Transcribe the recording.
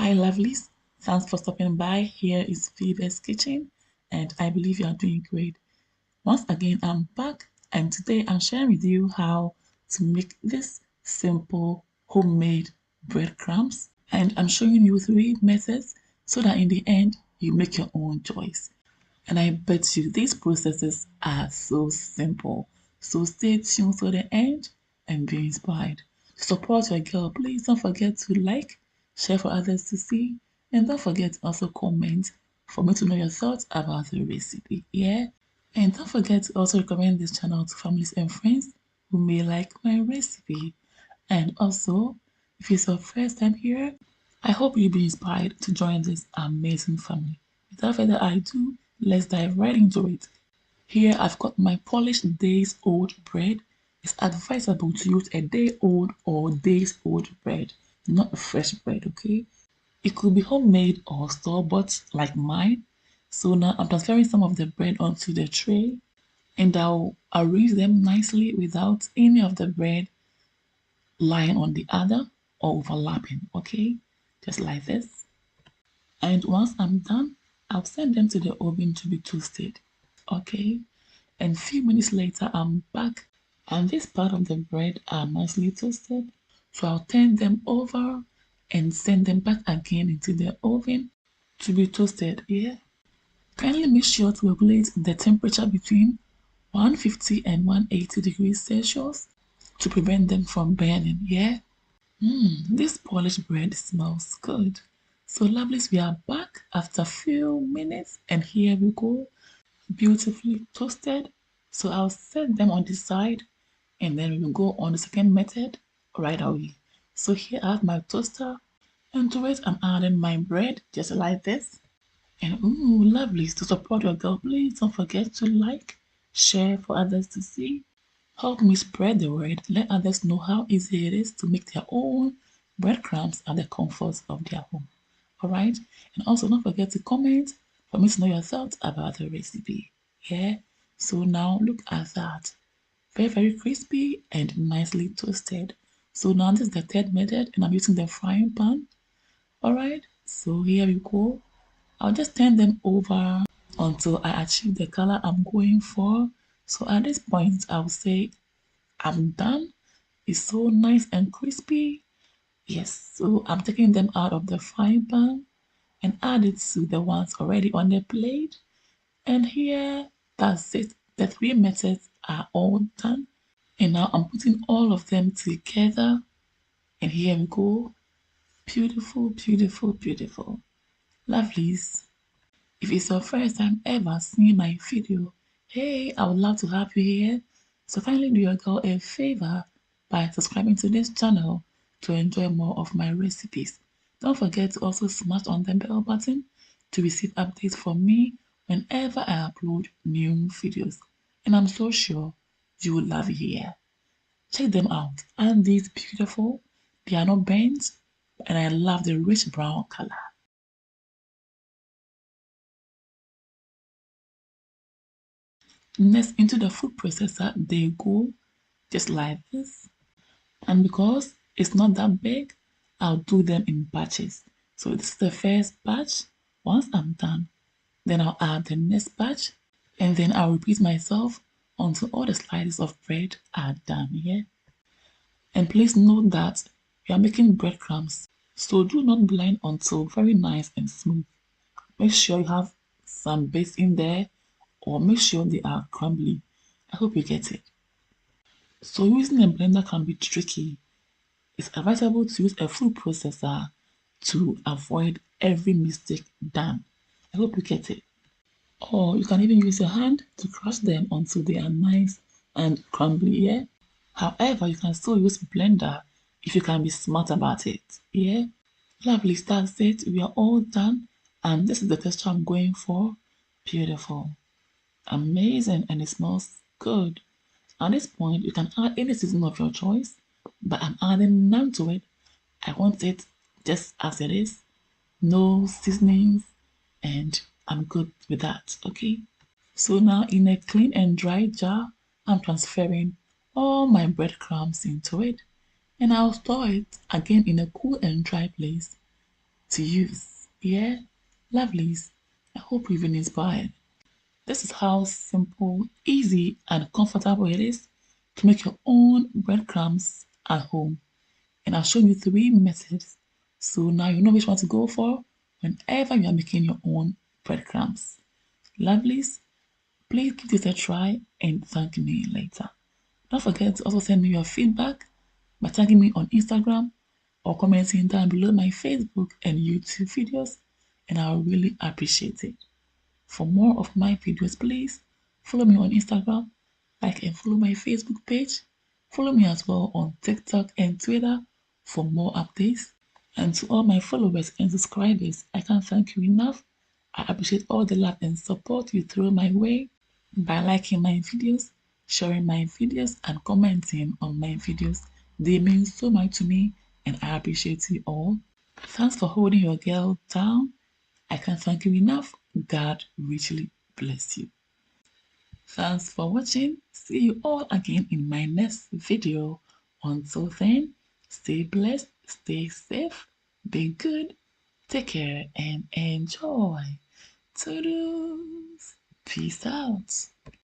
Hi, lovelies. Thanks for stopping by. Here is Phoebe's Kitchen, and I believe you are doing great. Once again, I'm back, and today I'm sharing with you how to make this simple homemade breadcrumbs. And I'm showing you three methods so that in the end, you make your own choice. And I bet you these processes are so simple. So stay tuned to the end and be inspired. To support your girl, please don't forget to like, share for others to see, and don't forget to also comment for me to know your thoughts about the recipe. Yeah? And don't forget to also recommend this channel to families and friends who may like my recipe. And also, if it's your first time here, I hope you'll be inspired to join this amazing family. Without further ado, let's dive right into it. Here I've got my polished days old bread. It's advisable to use a day old or days old bread, not fresh bread, okay? It could be homemade or store-bought like mine. So now I'm transferring some of the bread onto the tray and I'll arrange them nicely without any of the bread lying on the other or overlapping, okay? Just like this. And once I'm done, I'll send them to the oven to be toasted, okay? And a few minutes later, I'm back and this part of the bread are nicely toasted. So I'll turn them over and send them back again into the oven to be toasted, yeah? Kindly make sure to regulate the temperature between 150 and 180 degrees Celsius to prevent them from burning, yeah? This polished bread smells good. So lovelies, we are back after a few minutes and here we go, beautifully toasted. So I'll set them on the side and then we will go on the second method right away. So here I have my toaster and to it I'm adding my bread just like this. And ooh, lovelies, to support your girl, please don't forget to like, share for others to see. Help me spread the word. Let others know how easy it is to make their own breadcrumbs at the comforts of their home. Alright? And also don't forget to comment for me to know your thoughts about the recipe. Yeah? So now look at that. Very, very crispy and nicely toasted. So now this is the third method and I'm using the frying pan. Alright? So here we go. I'll just turn them over until I achieve the color I'm going for. So at this point, I'll say I'm done. It's so nice and crispy. Yes, so I'm taking them out of the frying pan and add it to the ones already on the plate. And here, that's it. The three methods are all done. And now I'm putting all of them together. And here we go. Beautiful, beautiful, beautiful. Lovelies. If it's your first time ever seeing my video, hey, I would love to have you here. So kindly do your girl a favor by subscribing to this channel to enjoy more of my recipes. Don't forget to also smash on the bell button to receive updates from me whenever I upload new videos. And I'm so sure you will love it here. Check them out. Aren't these beautiful? They are not burnt and I love the rich brown color. Next, into the food processor, they go just like this. And because it's not that big, I'll do them in batches. So this is the first batch. Once I'm done, then I'll add the next batch. And then I'll repeat myself until all the slices of bread are done here. And please note that we are making breadcrumbs. So do not blend until very nice and smooth. Make sure you have some bits in there or make sure they are crumbly. I hope you get it. So using a blender can be tricky. It's advisable to use a food processor to avoid every mistake done. I hope you get it. Or you can even use your hand to crush them until they are nice and crumbly, yeah? However, you can still use blender if you can be smart about it, yeah? Lovely, that's it. We are all done and this is the texture I'm going for. Beautiful. Amazing and it smells good. At this point, you can add any seasoning of your choice, but I'm adding none to it. I want it just as it is, no seasonings, and I'm good with that, okay? So now in a clean and dry jar, I'm transferring all my breadcrumbs into it, and I'll store it again in a cool and dry place to use. Yeah, lovelies. I hope you've been inspired. This is how simple, easy, and comfortable it is to make your own breadcrumbs at home. And I've shown you three methods. So now you know which one to go for whenever you are making your own breadcrumbs. Lovelies, please give this a try and thank me later. Don't forget to also send me your feedback by tagging me on Instagram or commenting down below my Facebook and YouTube videos, and I'll really appreciate it. For more of my videos, please follow me on Instagram, like and follow my Facebook page. Follow me as well on TikTok and Twitter for more updates. And to all my followers and subscribers, I can't thank you enough. I appreciate all the love and support you throw my way by liking my videos, sharing my videos, and commenting on my videos. They mean so much to me, and I appreciate you all. Thanks for holding your girl down. I can't thank you enough. God richly bless you. Thanks for watching. See you all again in my next video. Until then, stay blessed, stay safe, be good, take care, and enjoy. Toodles. Peace out.